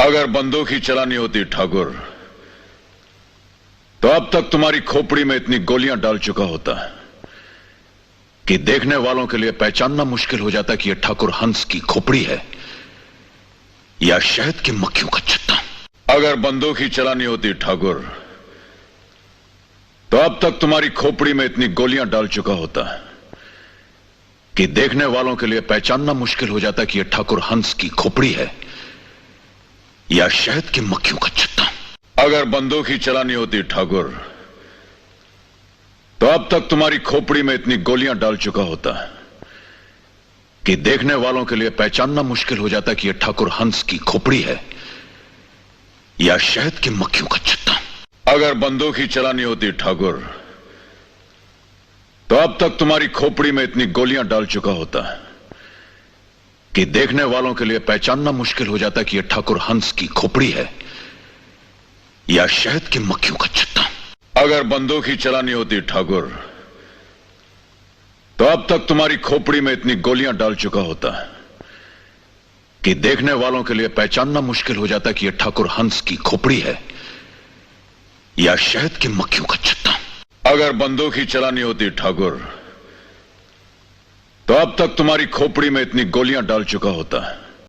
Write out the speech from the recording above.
अगर बंदूक ही चलानी होती ठाकुर, तो अब तक तुम्हारी खोपड़ी में इतनी गोलियां डाल चुका होता कि देखने वालों के लिए पहचानना मुश्किल हो जाता कि यह ठाकुर हंस की खोपड़ी है या शहद की मक्खियों का छत्ता। अगर बंदूक ही चलानी होती ठाकुर, तो अब तक तुम्हारी खोपड़ी में इतनी गोलियां डाल चुका होता कि देखने वालों के लिए पहचानना मुश्किल हो जाता कि यह ठाकुर हंस की खोपड़ी है या शहद की मक्खियों का छत्ता। अगर बंदूक ही चलानी होती ठाकुर, तो अब तक तुम्हारी खोपड़ी में इतनी गोलियां डाल चुका होता कि देखने वालों के लिए पहचानना मुश्किल हो जाता कि यह ठाकुर हंस की खोपड़ी है या शहद की मक्खियों का छत्ता। अगर बंदूक ही चलानी होती ठाकुर, तो अब तक तुम्हारी खोपड़ी में इतनी गोलियां डाल चुका होता कि देखने वालों के लिए पहचानना मुश्किल हो जाता कि यह ठाकुर हंस की खोपड़ी है या शहद की मक्खियों का छत्ता। अगर बंदूक ही चलानी होती ठाकुर, तो अब तक तुम्हारी खोपड़ी में इतनी गोलियां डाल चुका होता कि देखने वालों के लिए पहचानना मुश्किल हो जाता कि यह ठाकुर हंस की खोपड़ी है या शहद की मक्खियों का छत्ता। अगर बंदूक ही चलानी होती ठाकुर, तो अब तक तुम्हारी खोपड़ी में इतनी गोलियां डाल चुका होता कि देखने वालों के लिए पहचानना मुश्किल हो जाता कि यह ठाकुर हंस की खोपड़ी है या शहद की मक्खियों का छत्ता। अगर बंदूक ही चलानी होती ठाकुर, कि देखने वालों के लिए पहचानना मुश्किल हो जाता कि यह ठाकुर हंस की खोपड़ी है या शहद की मक्खियों का छत्ता। अगर बंदूक ही चलानी होती ठाकुर, तो अब तक तुम्हारी खोपड़ी में इतनी गोलियां डाल चुका होता